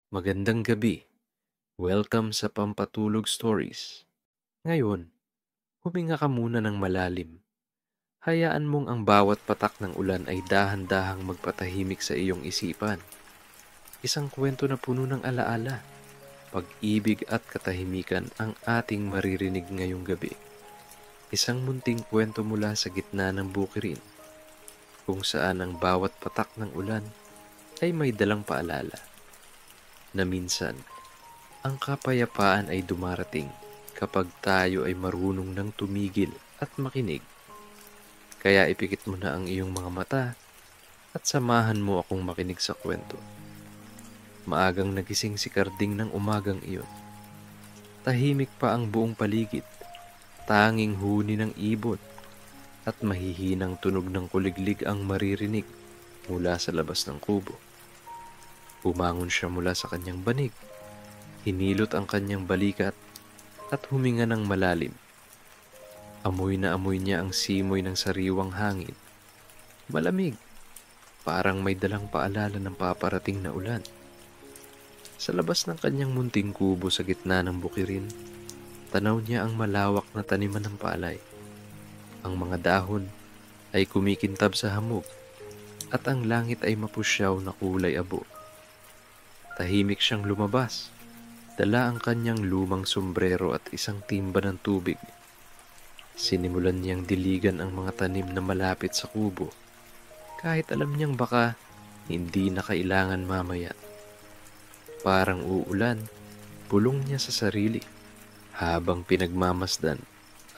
Magandang gabi. Welcome sa Pampatulog Stories. Ngayon, huminga ka muna ng malalim. Hayaan mong ang bawat patak ng ulan ay dahan-dahang magpatahimik sa iyong isipan. Isang kwento na puno ng alaala, pag-ibig at katahimikan ang ating maririnig ngayong gabi. Isang munting kwento mula sa gitna ng bukirin, kung saan ang bawat patak ng ulan ay may dalang paalala na minsan ang kapayapaan ay dumarating kapag tayo ay marunong ng tumigil at makinig. Kaya ipikit mo na ang iyong mga mata at samahan mo akong makinig sa kwento. Maagang nagising si Karding ng umagang iyon. Tahimik pa ang buong paligid, tanging huni ng ibon at mahihinang tunog ng kuliglig ang maririnig mula sa labas ng kubo. Bumangon siya mula sa kanyang banig. Hinilot ang kanyang balikat at huminga ng malalim. Amoy na amoy niya ang simoy ng sariwang hangin. Malamig, parang may dalang paalala ng paparating na ulan. Sa labas ng kanyang munting kubo sa gitna ng bukirin, tanaw niya ang malawak na taniman ng palay. Ang mga dahon ay kumikintab sa hamog at ang langit ay mapusyaw na kulay abo. Tahimik siyang lumabas. Dala ang kanyang lumang sombrero at isang timba ng tubig. Sinimulan niyang diligan ang mga tanim na malapit sa kubo, kahit alam niyang baka hindi na kailangan mamaya. Parang uulan, bulong niya sa sarili, habang pinagmamasdan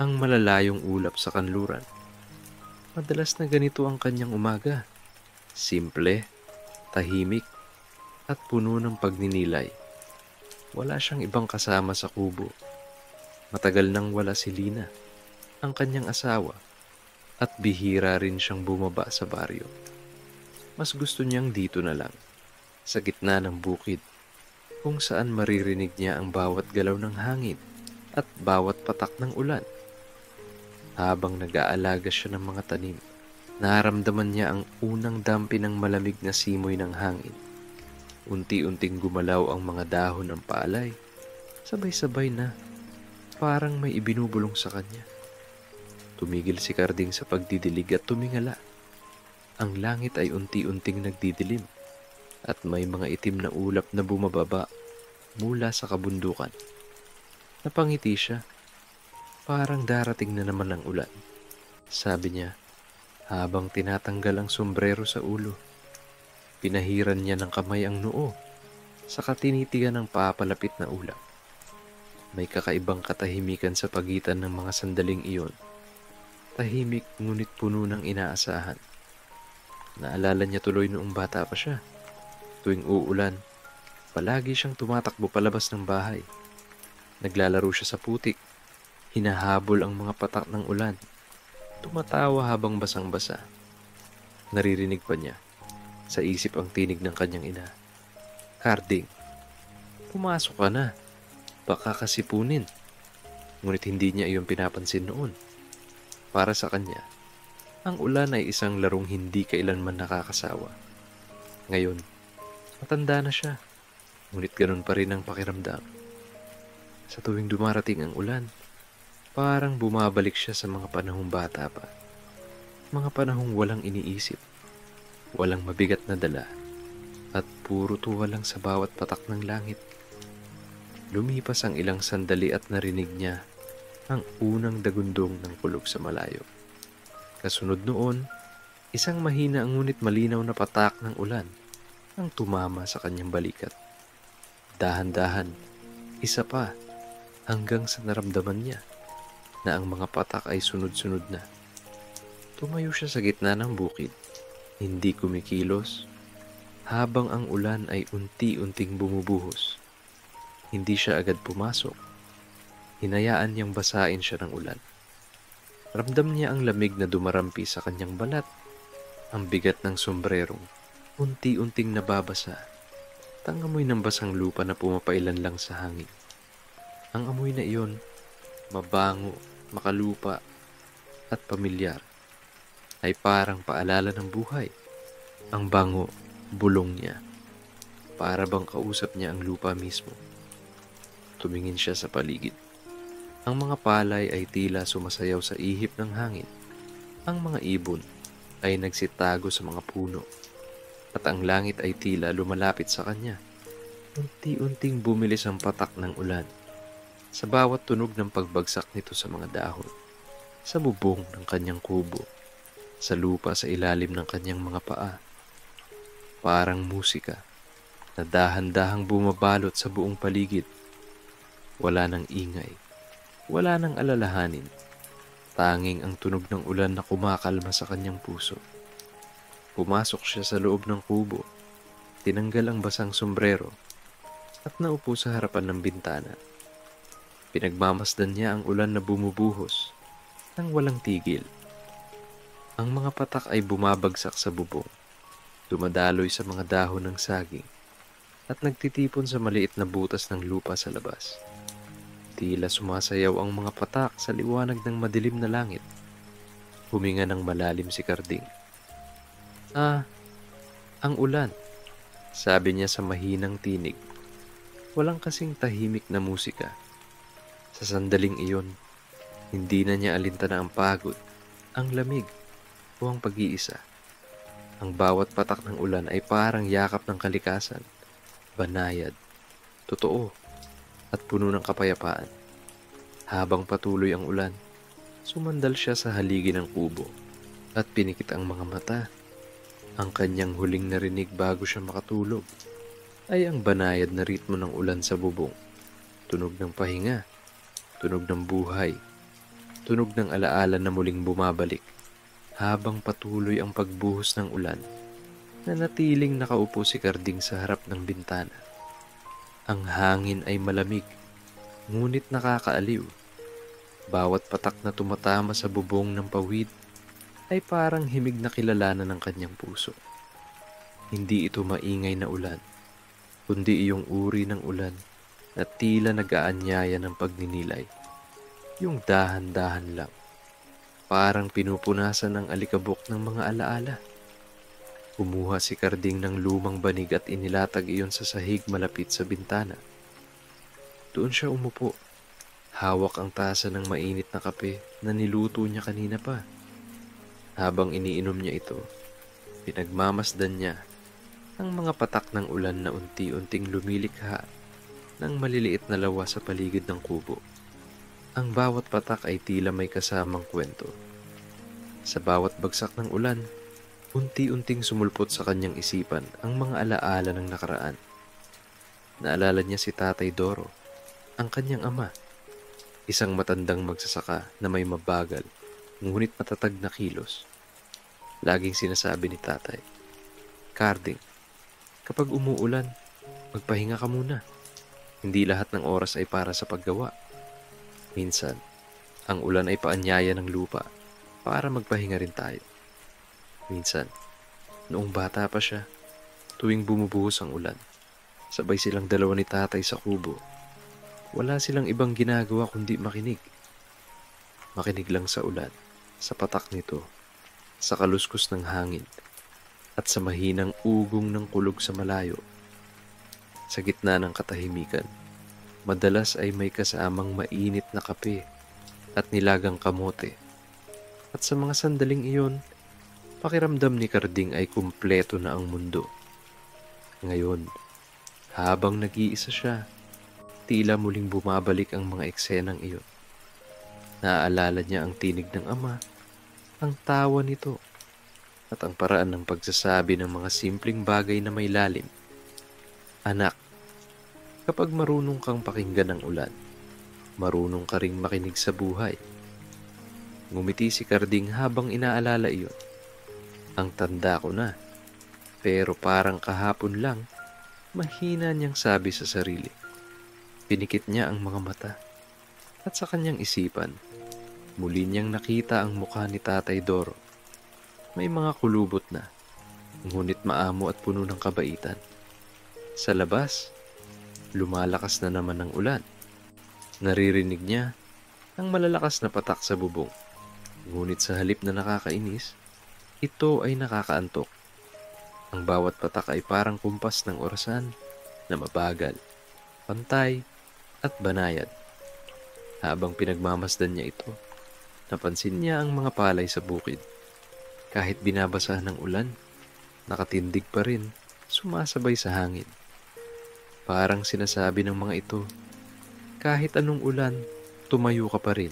ang malalayong ulap sa kanluran. Madalas na ganito ang kanyang umaga. Simple, tahimik, at puno ng pagninilay. Wala siyang ibang kasama sa kubo. Matagal nang wala si Lina, ang kanyang asawa, at bihira rin siyang bumaba sa baryo. Mas gusto niyang dito na lang, sa gitna ng bukid, kung saan maririnig niya ang bawat galaw ng hangin at bawat patak ng ulan. Habang nag-aalaga siya ng mga tanim, naramdaman niya ang unang dampi ng malamig na simoy ng hangin. Unti-unting gumalaw ang mga dahon ng palay, sabay-sabay na, parang may ibinubulong sa kanya. Tumigil si Karding sa pagdidilig at tumingala. Ang langit ay unti-unting nagdidilim, at may mga itim na ulap na bumababa mula sa kabundukan. Napangiti siya, parang darating na naman ang ulan. Sabi niya, habang tinatanggal ang sombrero sa ulo. Pinahiran niya ng kamay ang noo, saka tinitigan ng papalapit na ulap. May kakaibang katahimikan sa pagitan ng mga sandaling iyon. Tahimik ngunit puno ng inaasahan. Naalala niya tuloy noong bata pa siya. Tuwing uulan, palagi siyang tumatakbo palabas ng bahay. Naglalaro siya sa putik, hinahabol ang mga patak ng ulan. Tumatawa habang basang-basa. Naririnig pa niya sa isip ang tinig ng kanyang ina. Karding, pumasok ka na. Baka kasipunin. Ngunit hindi niya iyon pinapansin noon. Para sa kanya, ang ulan ay isang larong hindi kailanman nakakasawa. Ngayon, matanda na siya. Ngunit ganun pa rin ang pakiramdam. Sa tuwing dumarating ang ulan, parang bumabalik siya sa mga panahong bata pa. Mga panahong walang iniisip, walang mabigat na dala, at puro tuwa lang sa bawat patak ng langit. Lumipas ang ilang sandali at narinig niya ang unang dagundong ng kulog sa malayo. Kasunod noon, isang mahina ngunit malinaw na patak ng ulan ang tumama sa kanyang balikat. Dahan-dahan, isa pa, hanggang sa naramdaman niya na ang mga patak ay sunod-sunod na. Tumayo siya sa gitna ng bukid, hindi kumikilos, habang ang ulan ay unti-unting bumubuhos. Hindi siya agad pumasok. Hinayaan niyang basain siya ng ulan. Ramdam niya ang lamig na dumarampi sa kanyang balat. Ang bigat ng sombrerong unti-unting nababasa. Ang amoy ng basang lupa na pumapailan lang sa hangin. Ang amoy na iyon, mabango, makalupa, at pamilyar, ay parang paalala ng buhay. Ang bango, bulong niya. Para bang kausap niya ang lupa mismo. Tumingin siya sa paligid. Ang mga palay ay tila sumasayaw sa ihip ng hangin. Ang mga ibon ay nagsitago sa mga puno. At ang langit ay tila lumalapit sa kanya. Unti-unting bumilis ang patak ng ulan. Sa bawat tunog ng pagbagsak nito sa mga dahon. Sa bubong ng kanyang kubo. Sa lupa sa ilalim ng kanyang mga paa. Parang musika na dahan-dahang bumabalot sa buong paligid. Wala nang ingay, wala nang alalahanin, tanging ang tunog ng ulan na kumakalma sa kanyang puso. Pumasok siya sa loob ng kubo, tinanggal ang basang sombrero, at naupo sa harapan ng bintana. Pinagmamasdan niya ang ulan na bumubuhos, nang walang tigil. Ang mga patak ay bumabagsak sa bubong, dumadaloy sa mga dahon ng saging, at nagtitipon sa maliit na butas ng lupa sa labas. Tila sumasayaw ang mga patak sa liwanag ng madilim na langit. Huminga ng malalim si Karding. Ang ulan, sabi niya sa mahinang tinig. Walang kasing tahimik na musika. Sa sandaling iyon, hindi na niya alintana ang pagod, ang lamig, o ang pag-iisa. Ang bawat patak ng ulan ay parang yakap ng kalikasan, banayad, totoo, at puno ng kapayapaan. Habang patuloy ang ulan, sumandal siya sa haligi ng kubo at pinikit ang mga mata. Ang kanyang huling narinig bago siya makatulog ay ang banayad na ritmo ng ulan sa bubong. Tunog ng pahinga, tunog ng buhay, tunog ng alaala na muling bumabalik habang patuloy ang pagbuhos ng ulan. Nanatiling nakaupo si Karding sa harap ng bintana. Ang hangin ay malamig, ngunit nakakaaliw. Bawat patak na tumatama sa bubong ng pawid ay parang himig na kilalanan ng kanyang puso. Hindi ito maingay na ulan, kundi iyong uri ng ulan na tila nag-aanyaya ng pagninilay. Yung dahan-dahan lang, parang pinupunasan ng alikabok ng mga alaala. Kumuha si Karding ng lumang banig at inilatag iyon sa sahig malapit sa bintana. Doon siya umupo. Hawak ang tasa ng mainit na kape na niluto niya kanina pa. Habang iniinom niya ito, pinagmamasdan niya ang mga patak ng ulan na unti-unting lumilikha ng maliliit na lawa sa paligid ng kubo. Ang bawat patak ay tila may kasamang kwento. Sa bawat bagsak ng ulan, unti-unting sumulpot sa kanyang isipan ang mga alaala ng nakaraan. Naalala niya si Tatay Doro, ang kanyang ama, isang matandang magsasaka na may mabagal, ngunit matatag na kilos. Laging sinasabi ni Tatay, "Karding, kapag umuulan, magpahinga ka muna. Hindi lahat ng oras ay para sa paggawa. Minsan, ang ulan ay paanyaya ng lupa para magpahinga rin tayo." Minsan, noong bata pa siya, tuwing bumubuhos ang ulan, sabay silang dalawa ni Tatay sa kubo. Wala silang ibang ginagawa kundi makinig. Makinig lang sa ulan, sa patak nito, sa kaluskos ng hangin, at sa mahinang ugong ng kulog sa malayo. Sa gitna ng katahimikan, madalas ay may kasamang mainit na kape at nilagang kamote. At sa mga sandaling iyon, pakiramdam ni Karding ay kumpleto na ang mundo. Ngayon, habang nag-iisa siya, tila muling bumabalik ang mga eksenang iyon. Naaalala niya ang tinig ng ama, ang tawa nito, at ang paraan ng pagsasabi ng mga simpleng bagay na may lalim. "Anak, kapag marunong kang pakinggan ng ulan, marunong ka ring makinig sa buhay." Ngumiti si Karding habang inaalala iyon. "Ang tanda ko na, pero parang kahapon lang," mahina niyang sabi sa sarili. Pinikit niya ang mga mata, at sa kanyang isipan, muli niyang nakita ang mukha ni Tatay Doro. May mga kulubot na, ngunit maamo at puno ng kabaitan. Sa labas, lumalakas na naman ang ulan. Naririnig niya ang malalakas na patak sa bubong. Ngunit sa halip na nakakainis, ito ay nakakaantok. Ang bawat patak ay parang kumpas ng orasan, na mabagal, pantay at banayad. Habang pinagmamasdan niya ito, napansin niya ang mga palay sa bukid. Kahit binabasa ng ulan, nakatindig pa rin, sumasabay sa hangin. Parang sinasabi ng mga ito, kahit anong ulan, tumayo ka pa rin.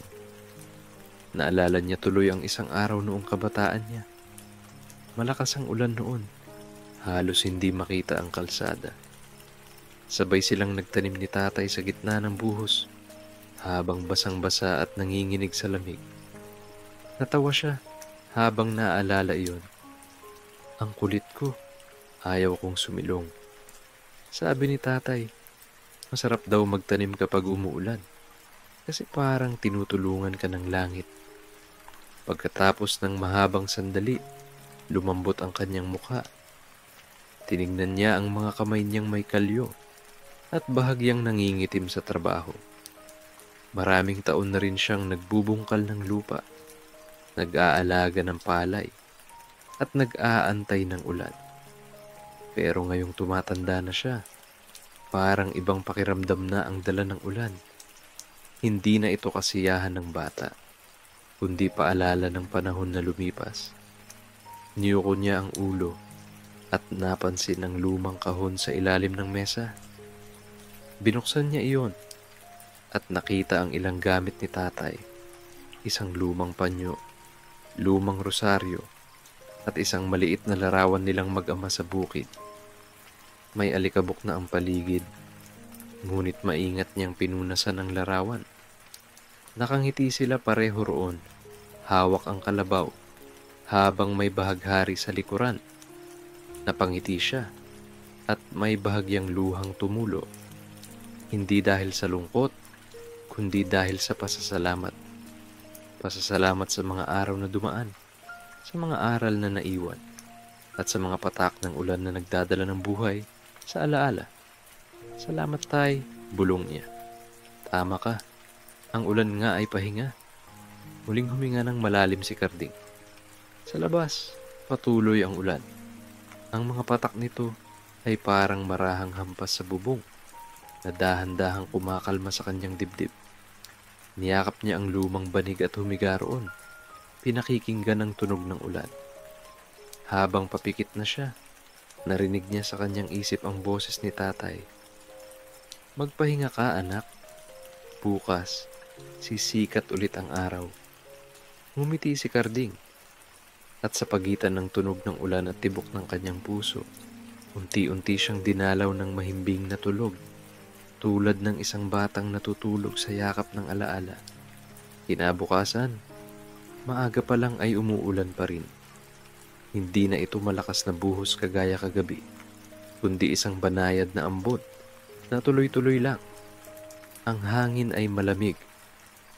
Naalala niya tuloy ang isang araw noong kabataan niya. Malakas ang ulan noon, halos hindi makita ang kalsada. Sabay silang nagtanim ni tatay sa gitna ng buhos, habang basang-basa at nanginginig sa lamig. Natawa siya habang naaalala iyon. Ang kulit ko, ayaw kong sumilong. Sabi ni tatay, masarap daw magtanim kapag umuulan, kasi parang tinutulungan ka ng langit. Pagkatapos ng mahabang sandali, lumambot ang kanyang mukha. Tinignan niya ang mga kamay niyang may kalyo at bahagyang nangingitim sa trabaho. Maraming taon na rin siyang nagbubungkal ng lupa, nag-aalaga ng palay, at nag-aantay ng ulan. Pero ngayong tumatanda na siya, parang ibang pakiramdam na ang dala ng ulan. Hindi na ito kasiyahan ng bata, kundi paalala ng panahon na lumipas. Niyuko niya ang ulo at napansin ang lumang kahon sa ilalim ng mesa. Binuksan niya iyon at nakita ang ilang gamit ni tatay. Isang lumang panyo, lumang rosaryo, at isang maliit na larawan nilang mag-ama sa bukid. May alikabok na ang paligid, ngunit maingat niyang pinunasan ang larawan. Nakangiti sila pareho roon, hawak ang kalabaw, habang may bahaghari sa likuran. Napangiti siya, at may bahagyang luhang tumulo. Hindi dahil sa lungkot, kundi dahil sa pasasalamat. Pasasalamat sa mga araw na dumaan, sa mga aral na naiwan, at sa mga patak ng ulan na nagdadala ng buhay sa alaala. Salamat tay, bulong niya. Tama ka, ang ulan nga ay pahinga. Muling huminga ng malalim si Karding. Sa labas, patuloy ang ulan. Ang mga patak nito ay parang marahang hampas sa bubong na dahan-dahang kumakalma sa kanyang dibdib. Niyakap niya ang lumang banig at humiga roon, pinakikinggan ang tunog ng ulan. Habang papikit na siya, narinig niya sa kanyang isip ang boses ni tatay. Magpahinga ka, anak. Bukas, sisikat ulit ang araw. Ngumiti si Karding, at sa pagitan ng tunog ng ulan at tibok ng kanyang puso, unti-unti siyang dinalaw ng mahimbing na tulog, tulad ng isang batang natutulog sa yakap ng alaala. Kinabukasan, maaga pa lang ay umuulan pa rin. Hindi na ito malakas na buhos kagaya kagabi, kundi isang banayad na ambon na tuloy-tuloy lang. Ang hangin ay malamig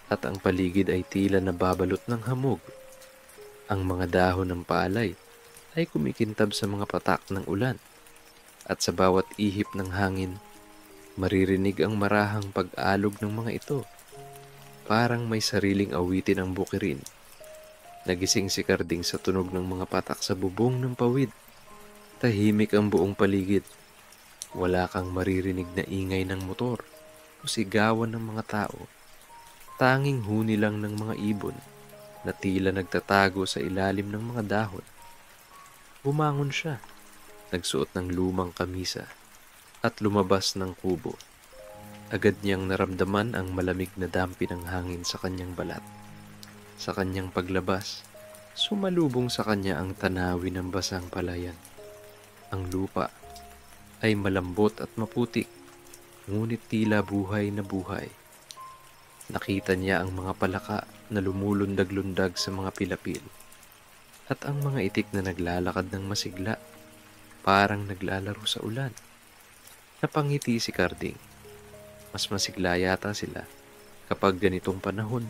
at ang paligid ay tila nababalot ng hamog. Ang mga dahon ng palay ay kumikintab sa mga patak ng ulan, at sa bawat ihip ng hangin, maririnig ang marahang pag-alog ng mga ito. Parang may sariling awitin ang bukirin. Nagising si Karding sa tunog ng mga patak sa bubong ng pawid. Tahimik ang buong paligid. Wala kang maririnig na ingay ng motor o sigawan ng mga tao. Tanging huni lang ng mga ibon na tila nagtatago sa ilalim ng mga dahon. Bumangon siya, nagsuot ng lumang kamisa at lumabas ng kubo. Agad niyang naramdaman ang malamig na dampi ng hangin sa kanyang balat. Sa kanyang paglabas, sumalubong sa kanya ang tanawin ng basang palayan. Ang lupa ay malambot at maputik, ngunit tila buhay na buhay. Nakita niya ang mga palaka na lumulundag-lundag sa mga pilapil, at ang mga itik na naglalakad ng masigla, parang naglalaro sa ulan. Napangiti si Karding. Mas masigla yata sila kapag ganitong panahon,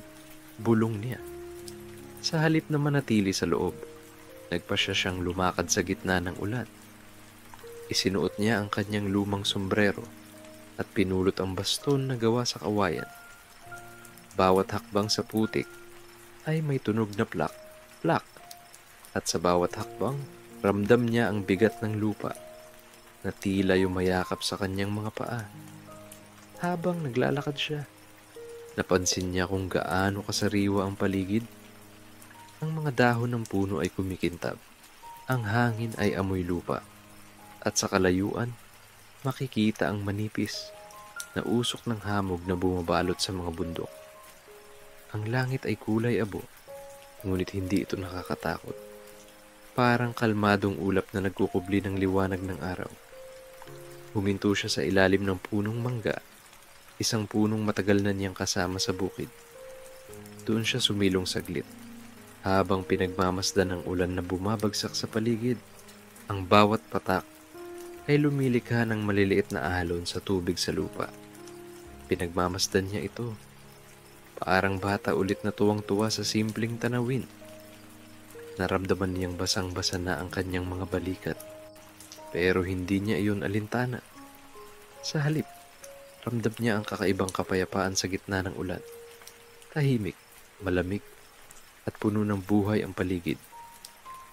bulong niya. Sa halip na manatili sa loob, nagpasya siyang lumakad sa gitna ng ulan. Isinuot niya ang kanyang lumang sombrero at pinulot ang baston na gawa sa kawayan. Bawat hakbang sa putik ay may tunog na plak, plak. At sa bawat hakbang, ramdam niya ang bigat ng lupa. na tila yumayakap sa kanyang mga paa. Habang naglalakad siya, napansin niya kung gaano kasariwa ang paligid. Ang mga dahon ng puno ay kumikintab, ang hangin ay amoy lupa, at sa kalayuan, makikita ang manipis na usok ng hamog na bumabalot sa mga bundok. Ang langit ay kulay abo, ngunit hindi ito nakakatakot. Parang kalmadong ulap na nagkukubli ng liwanag ng araw. Huminto siya sa ilalim ng punong mangga, isang punong matagal na niyang kasama sa bukid. Doon siya sumilong saglit, habang pinagmamasdan ng ulan na bumabagsak sa paligid. Ang bawat patak ay lumilikha ng maliliit na alon sa tubig sa lupa. Pinagmamasdan niya ito. Parang bata ulit na tuwang-tuwa sa simpleng tanawin. Naramdaman niyang basang-basa na ang kanyang mga balikat. Pero hindi niya iyon alintana. Sa halip, ramdam niya ang kakaibang kapayapaan sa gitna ng ulan. Tahimik, malamig, at puno ng buhay ang paligid.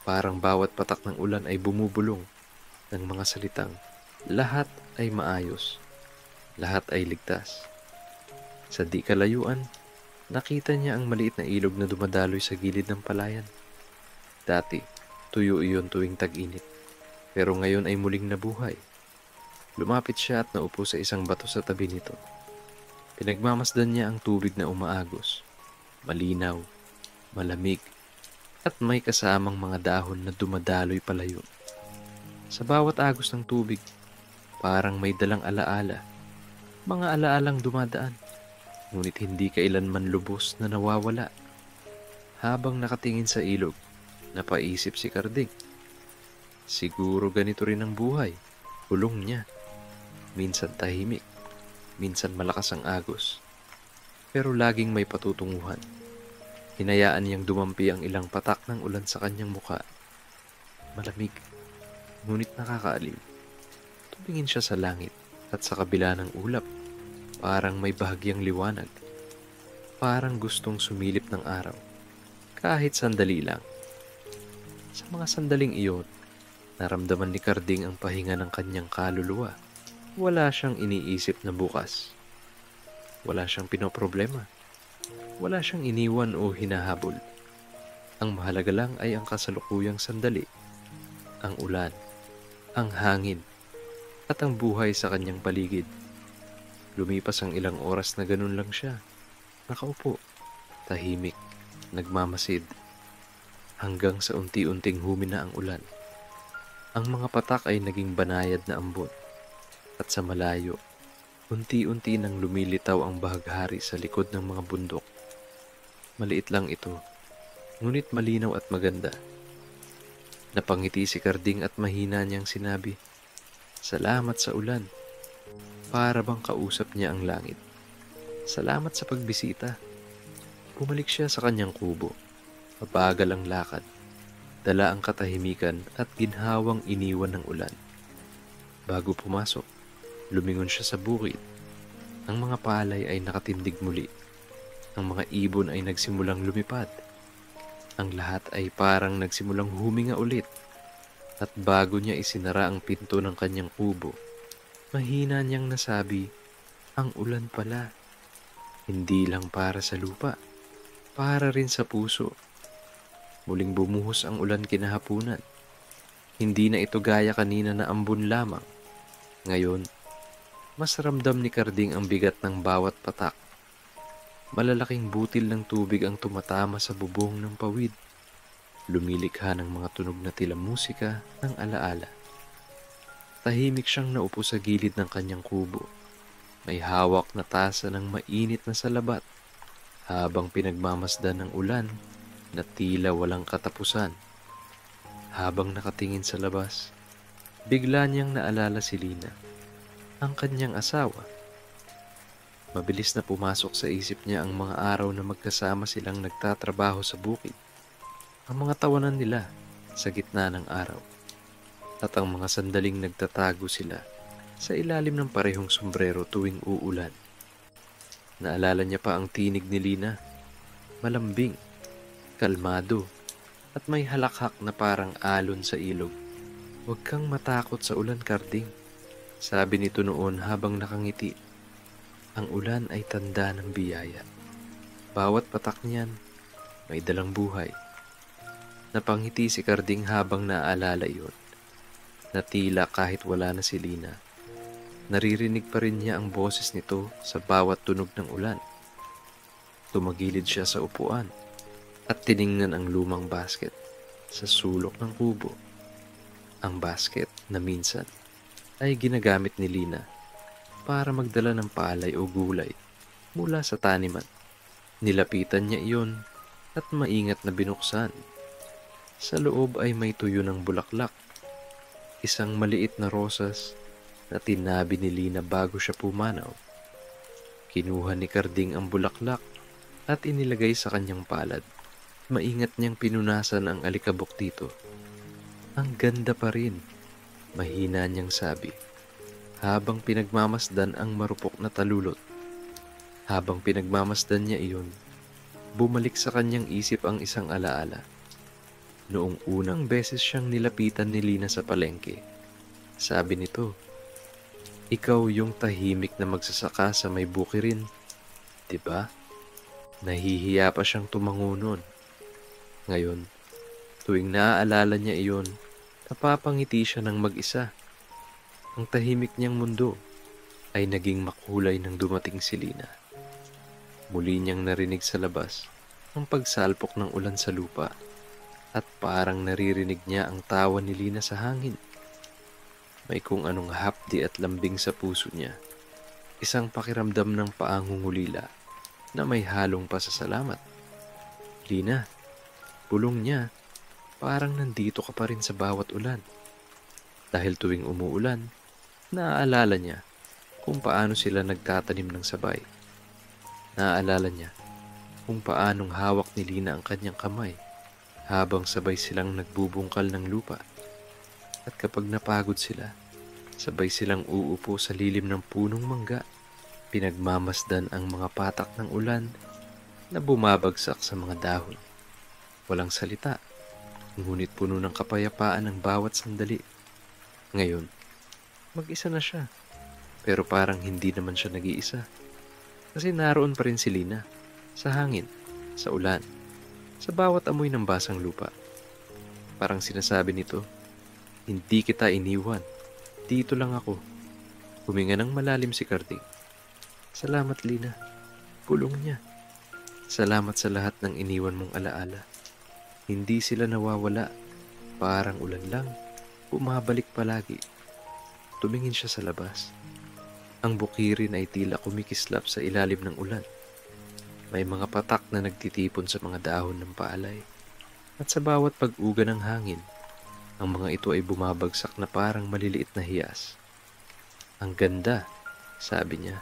Parang bawat patak ng ulan ay bumubulong ng mga salitang, lahat ay maayos, lahat ay ligtas. Sa di kalayuan, nakita niya ang maliit na ilog na dumadaloy sa gilid ng palayan. Dati, tuyo iyon tuwing tag-init, pero ngayon ay muling nabuhay. Lumapit siya at naupo sa isang bato sa tabi nito. Pinagmamasdan niya ang tubig na umaagos, malinaw, malamig, at may kasamang mga dahon na dumadaloy palayo. Sa bawat agos ng tubig, parang may dalang alaala, mga alaalang dumadaan, ngunit hindi kailanman lubos na nawawala. Habang nakatingin sa ilog, napaisip si Karding. Siguro ganito rin ang buhay, hulong niya. Minsan tahimik, minsan malakas ang agos, pero laging may patutunguhan. Hinayaan niyang dumampi ang ilang patak ng ulan sa kanyang mukha. Malamig, ngunit nakakaaliw. Tumingin siya sa langit at sa kabila ng ulap, parang may bahagyang liwanag. Parang gustong sumilip ng araw, kahit sandali lang. Sa mga sandaling iyon, naramdaman ni Karding ang pahinga ng kanyang kaluluwa. Wala siyang iniisip na bukas. Wala siyang pinoproblema. Wala siyang iniwan o hinahabol. Ang mahalaga lang ay ang kasalukuyang sandali, ang ulan, ang hangin, at ang buhay sa kanyang paligid. Lumipas ang ilang oras na ganun lang siya. Nakaupo, tahimik, nagmamasid, hanggang sa unti-unting humina ang ulan. Ang mga patak ay naging banayad na ambon, at sa malayo, unti-unti nang lumilitaw ang bahaghari sa likod ng mga bundok. Maliit lang ito, ngunit malinaw at maganda. Napangiti si Karding at mahina niyang sinabi, "Salamat sa ulan." Para bang kausap niya ang langit. Salamat sa pagbisita. Bumalik siya sa kanyang kubo. Mabagal ang lakad. Dala ang katahimikan at ginhawang iniwan ng ulan. Bago pumasok, lumingon siya sa bukid. Ang mga palay ay nakatindig muli. Ang mga ibon ay nagsimulang lumipad. Ang lahat ay parang nagsimulang huminga ulit. At bago niya isinara ang pinto ng kanyang kubo, mahina niyang nasabi, ang ulan pala. Hindi lang para sa lupa, para rin sa puso. Muling bumuhos ang ulan kinahapunan. Hindi na ito gaya kanina na ambon lamang. Ngayon, mas ramdam ni Karding ang bigat ng bawat patak. Malalaking butil ng tubig ang tumatama sa bubong ng pawid. Lumilikha ng mga tunog na tila musika ng alaala. Tahimik siyang naupo sa gilid ng kanyang kubo. May hawak na tasa ng mainit na salabat habang pinagmamasdan ng ulan na tila walang katapusan. Habang nakatingin sa labas, bigla niyang naalala si Lina, ang kanyang asawa. Mabilis na pumasok sa isip niya ang mga araw na magkasama silang nagtatrabaho sa bukid. Ang mga tawanan nila sa gitna ng araw. At ang mga sandaling nagtatago sila sa ilalim ng parehong sombrero tuwing uulan. Naalala niya pa ang tinig ni Lina. Malambing, kalmado, at may halakhak na parang alon sa ilog. "Huwag kang matakot sa ulan, Karding," sabi nito noon habang nakangiti. "Ang ulan ay tanda ng biyaya. Bawat patak niyan may dalang buhay." Napangiti si Karding habang naaalala iyon, na tila kahit wala na si Lina, naririnig pa rin niya ang boses nito sa bawat tunog ng ulan. Tumagilid siya sa upuan at tiningnan ang lumang basket sa sulok ng kubo. Ang basket na minsan ay ginagamit ni Lina para magdala ng palay o gulay mula sa taniman. Nilapitan niya iyon at maingat na binuksan. Sa loob ay may tuyo ng bulaklak, isang maliit na rosas na tinabi ni Lina bago siya pumanaw. Kinuha ni Karding ang bulaklak at inilagay sa kanyang palad. Maingat niyang pinunasan ang alikabok dito. "Ang ganda pa rin," mahina niyang sabi, habang pinagmamasdan ang marupok na talulot. Habang pinagmamasdan niya iyon, bumalik sa kanyang isip ang isang alaala. Noong unang beses siyang nilapitan ni Lina sa palengke, sabi nito, "Ikaw yung tahimik na magsasaka sa may bukirin, di ba?" Nahihiya pa siyang tumango noon. Ngayon, tuwing naaalala niya iyon, napapangiti siya ng mag-isa. Ang tahimik niyang mundo ay naging makulay nang dumating si Lina. Muli niyang narinig sa labas ang pagsalpok ng ulan sa lupa at parang naririnig niya ang tawa ni Lina sa hangin. May kung anong hapdi at lambing sa puso niya. Isang pakiramdam ng paangungulila na may halong pasasalamat. "Lina," bulong niya, "parang nandito ka pa rin sa bawat ulan." Dahil tuwing umuulan, naaalala niya kung paano sila nagtatanim ng sabay. Naaalala niya kung paanong hawak ni Lina ang kanyang kamay habang sabay silang nagbubungkal ng lupa. At kapag napagod sila, sabay silang uupo sa lilim ng punong mangga, pinagmamasdan ang mga patak ng ulan na bumabagsak sa mga dahon. Walang salita, ngunit puno ng kapayapaan ang bawat sandali. Ngayon, mag-isa na siya, pero parang hindi naman siya nag-iisa. Kasi naroon pa rin si Lina, sa hangin, sa ulan, sa bawat amoy ng basang lupa. Parang sinasabi nito, "Hindi kita iniwan, dito lang ako." Huminga ng malalim si Karding. "Salamat, Lina," pulong niya. "Salamat sa lahat ng iniwan mong alaala. Hindi sila nawawala, parang ulan lang, bumabalik palagi." Tumingin siya sa labas. Ang bukirin ay tila kumikislap sa ilalim ng ulan. May mga patak na nagtitipon sa mga dahon ng paalay. At sa bawat pag-uga ng hangin, ang mga ito ay bumabagsak na parang maliliit na hiyas. "Ang ganda," sabi niya,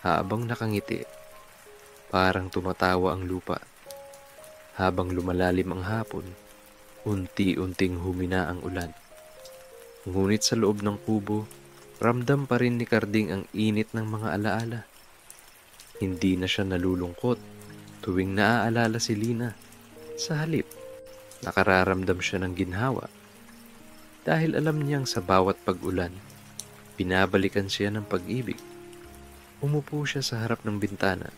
habang nakangiti. Parang tumatawa ang lupa. Habang lumalalim ang hapon, unti-unting humina ang ulan. Ngunit sa loob ng kubo, ramdam pa rin ni Karding ang init ng mga alaala. Hindi na siya nalulungkot tuwing naaalala si Lina. Sa halip, nakararamdam siya ng ginhawa. Dahil alam niyang sa bawat pag-ulan, binabalikan siya ng pag-ibig. Umupo siya sa harap ng bintana.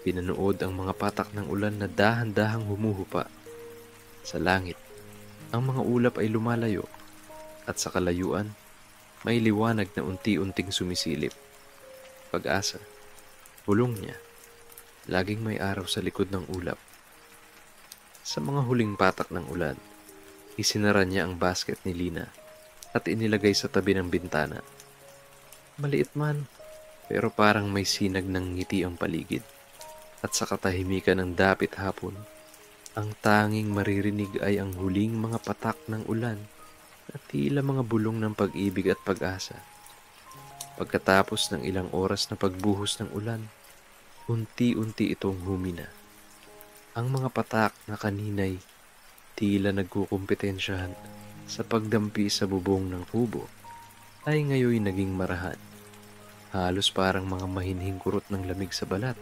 Pinanood ang mga patak ng ulan na dahan-dahang humuhupa. Sa langit, ang mga ulap ay lumalayo at sa kalayuan, may liwanag na unti-unting sumisilip. Pag-asa, bulong niya. Laging may araw sa likod ng ulap. Sa mga huling patak ng ulan, isinara niya ang basket ni Lina at inilagay sa tabi ng bintana. Maliit man, pero parang may sinag ng ngiti ang paligid. At sa katahimikan ng dapit hapon, ang tanging maririnig ay ang huling mga patak ng ulan na tila mga bulong ng pag-ibig at pag-asa. Pagkatapos ng ilang oras na pagbuhos ng ulan, unti-unti itong humina. Ang mga patak na kaninay tila nagkukumpetensyahan sa pagdampi sa bubong ng kubo ay ngayon naging marahan. Halos parang mga mahinhing kurot ng lamig sa balat.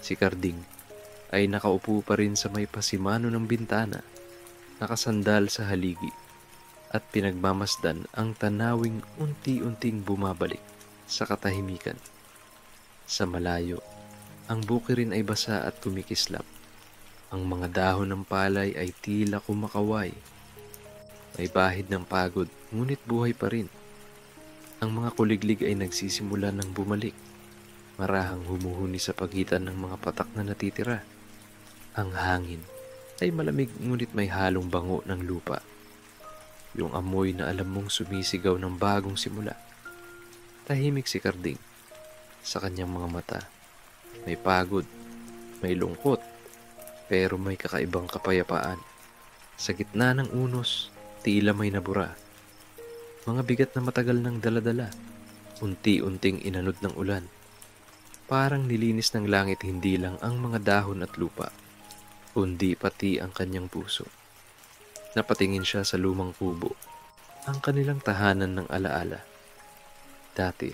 Si Karding ay nakaupo pa rin sa may pasimano ng bintana, nakasandal sa haligi. at pinagmamasdan ang tanawing unti-unting bumabalik sa katahimikan. Sa malayo, ang bukirin ay basa at kumikislap. Ang mga dahon ng palay ay tila kumakaway. May bahid ng pagod, ngunit buhay pa rin. Ang mga kuliglig ay nagsisimula ng bumalik, marahang humuhuni sa pagitan ng mga patak na natitira. Ang hangin ay malamig ngunit may halong bango ng lupa. Yung amoy na alam mong sumisigaw ng bagong simula. Tahimik si Karding. Sa kanyang mga mata, may pagod, may lungkot, pero may kakaibang kapayapaan. Sa gitna ng unos, tila may nabura. Mga bigat na matagal ng daladala, unti-unting inanod ng ulan. Parang nilinis ng langit hindi lang ang mga dahon at lupa, kundi pati ang kanyang puso. Napatingin siya sa lumang kubo, ang kanilang tahanan ng alaala. Dati,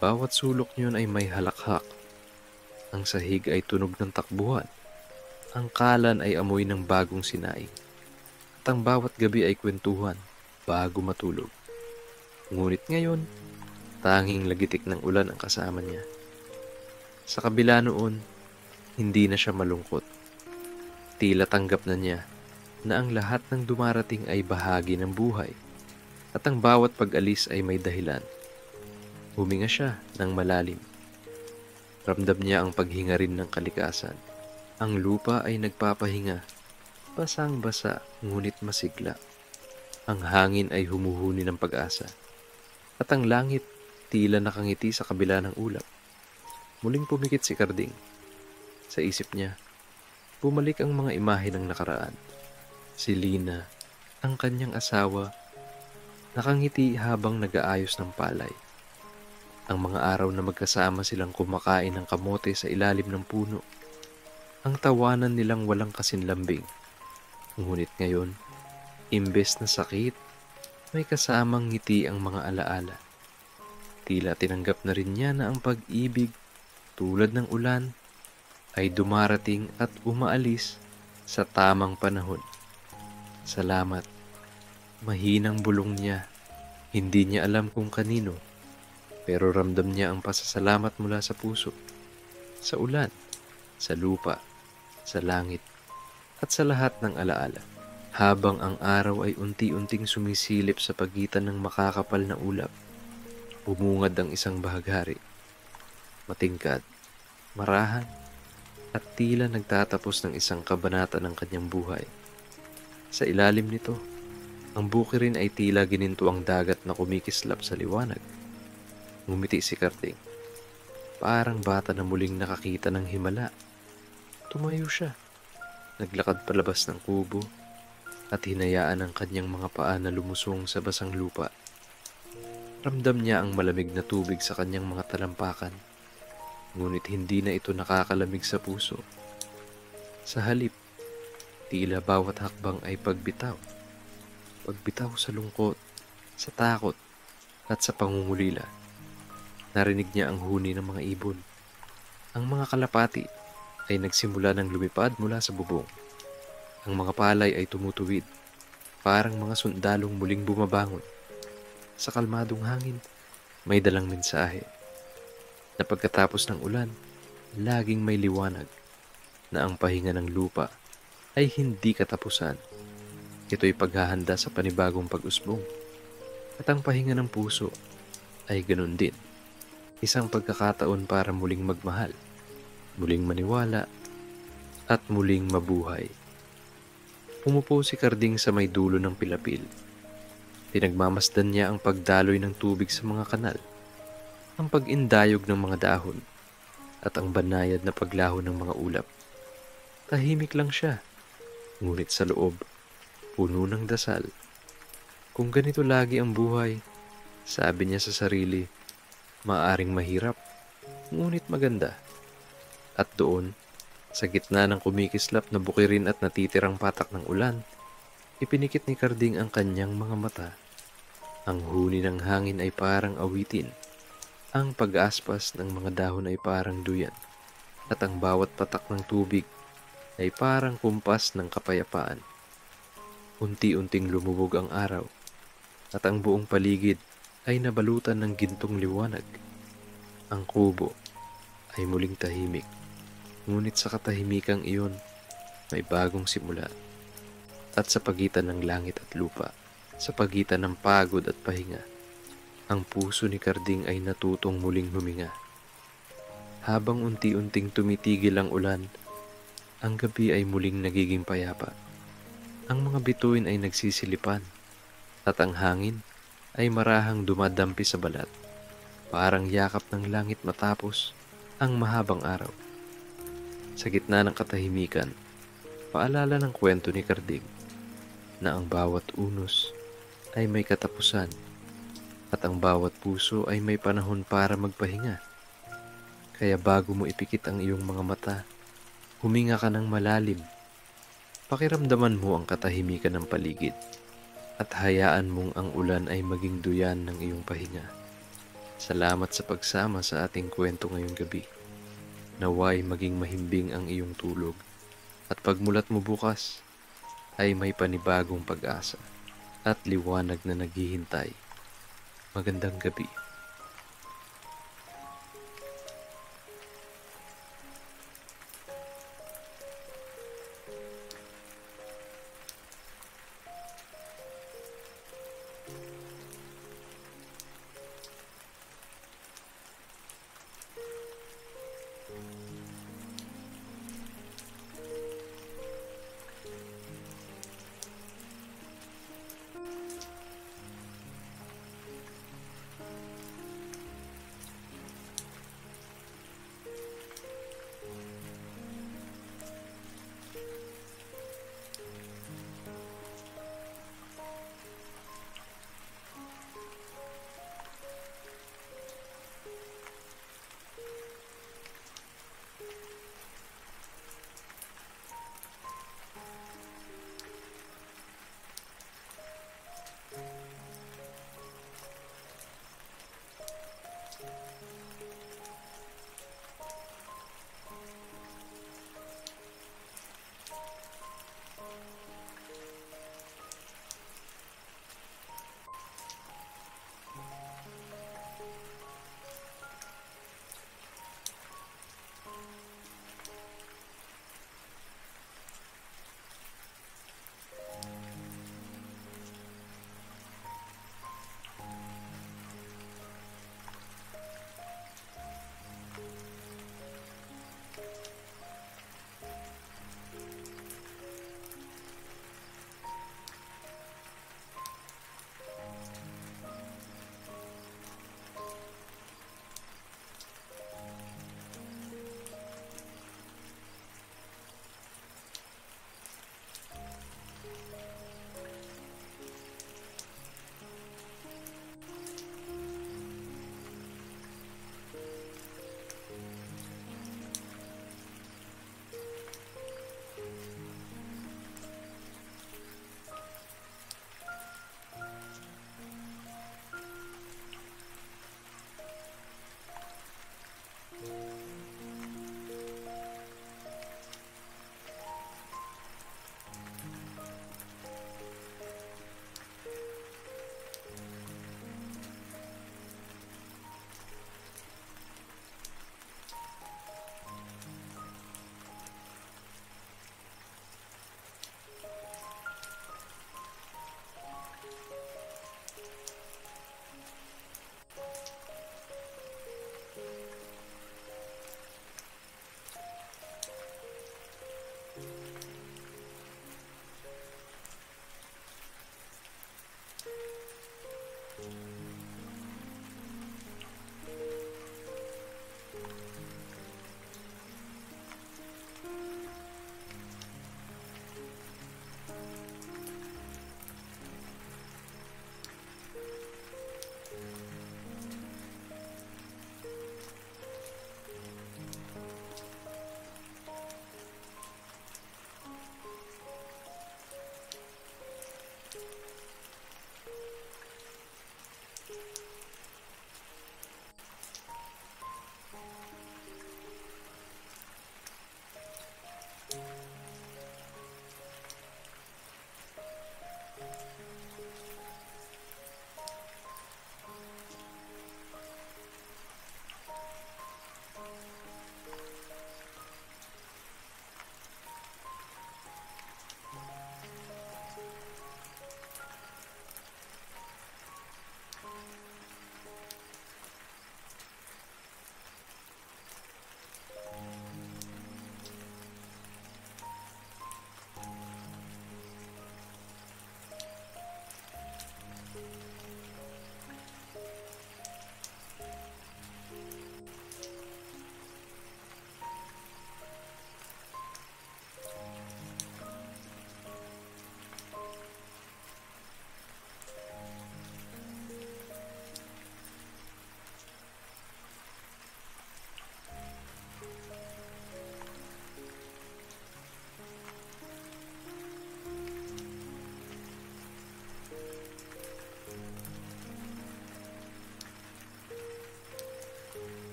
bawat sulok niyon ay may halakhak. Ang sahig ay tunog ng takbuhan. Ang kalan ay amoy ng bagong sinaing. At ang bawat gabi ay kwentuhan bago matulog. Ngunit ngayon, tanging lagitik ng ulan ang kasama niya. Sa kabila noon, hindi na siya malungkot. Tila tanggap na niya na ang lahat ng dumarating ay bahagi ng buhay at ang bawat pag-alis ay may dahilan. Huminga siya ng malalim. Ramdam niya ang paghinga rin ng kalikasan. Ang lupa ay nagpapahinga, basang-basa ngunit masigla. Ang hangin ay humuhuni ng pag-asa. At ang langit tila nakangiti sa kabila ng ulap. Muling pumikit si Karding. Sa isip niya, bumalik ang mga imahe ng nakaraan. Si Lina, ang kanyang asawa, nakangiti habang nag-aayos ng palay. Ang mga araw na magkasama silang kumakain ng kamote sa ilalim ng puno. Ang tawanan nilang walang kasinlambing. Ngunit ngayon, imbes na sakit, may kasamang ngiti ang mga alaala. Tila tinanggap na rin niya na ang pag-ibig, tulad ng ulan, ay dumarating at umaalis sa tamang panahon. Salamat. Mahinang bulong niya. Hindi niya alam kung kanino, pero ramdam niya ang pasasalamat mula sa puso, sa ulan, sa lupa, sa langit, at sa lahat ng alaala. Habang ang araw ay unti-unting sumisilip sa pagitan ng makakapal na ulap, bumungad ang isang bahaghari. Matingkad, marahan, at tila nagtatapos ng isang kabanata ng kanyang buhay. Sa ilalim nito, ang bukirin ay tila gininto ang dagat na kumikislap sa liwanag. Ngumiti si Karding. Parang bata na muling nakakita ng himala. Tumayo siya. Naglakad palabas ng kubo at hinayaan ang kanyang mga paa na lumusong sa basang lupa. Ramdam niya ang malamig na tubig sa kanyang mga talampakan. Ngunit hindi na ito nakakalamig sa puso. Sa halip, tila bawat hakbang ay pagbitaw. Pagbitaw sa lungkot, sa takot, at sa pangungulila. Narinig niya ang huni ng mga ibon. Ang mga kalapati ay nagsimula ng lumipad mula sa bubong. Ang mga palay ay tumutuwid, parang mga sundalong muling bumabangon. Sa kalmadong hangin, may dalang mensahe. Na pagkatapos ng ulan, laging may liwanag. Na ang pahinga ng lupa ay hindi katapusan. Ito'y paghahanda sa panibagong pag-usbong. At ang pahinga ng puso ay ganun din. Isang pagkakataon para muling magmahal, muling maniwala, at muling mabuhay. Umupo si Karding sa may dulo ng pilapil. Pinagmamasdan niya ang pagdaloy ng tubig sa mga kanal, ang pag-indayog ng mga dahon, at ang banayad na paglaho ng mga ulap. Tahimik lang siya, ngunit sa loob, puno ng dasal. Kung ganito lagi ang buhay, sabi niya sa sarili, maaaring mahirap, ngunit maganda. At doon, sa gitna ng kumikislap na bukirin at natitirang patak ng ulan, ipinikit ni Karding ang kanyang mga mata. Ang huni ng hangin ay parang awitin. Ang pag-aspas ng mga dahon ay parang duyan. At ang bawat patak ng tubig ay parang kumpas ng kapayapaan. Unti-unting lumubog ang araw. at ang buong paligid ay nabalutan ng gintong liwanag. Ang kubo ay muling tahimik, ngunit sa katahimikang iyon may bagong simula. At sa pagitan ng langit at lupa, sa pagitan ng pagod at pahinga, ang puso ni Karding ay natutong muling huminga. Habang unti-unting tumitigil ang ulan, ang gabi ay muling nagiging payapa. Ang mga bituin ay nagsisilipan, at ang hangin ay marahang dumadampi sa balat, parang yakap ng langit matapos ang mahabang araw. Sa gitna ng katahimikan, paalala ng kwento ni Karding na ang bawat unos ay may katapusan at ang bawat puso ay may panahon para magpahinga. Kaya bago mo ipikit ang iyong mga mata, huminga ka ng malalim. Pakiramdaman mo ang katahimikan ng paligid at hayaan mong ang ulan ay maging duyan ng iyong pahinga. Salamat sa pagsama sa ating kwento ngayong gabi. Naway maging mahimbing ang iyong tulog at pagmulat mo bukas ay may panibagong pag-asa at liwanag na naghihintay. Magandang gabi.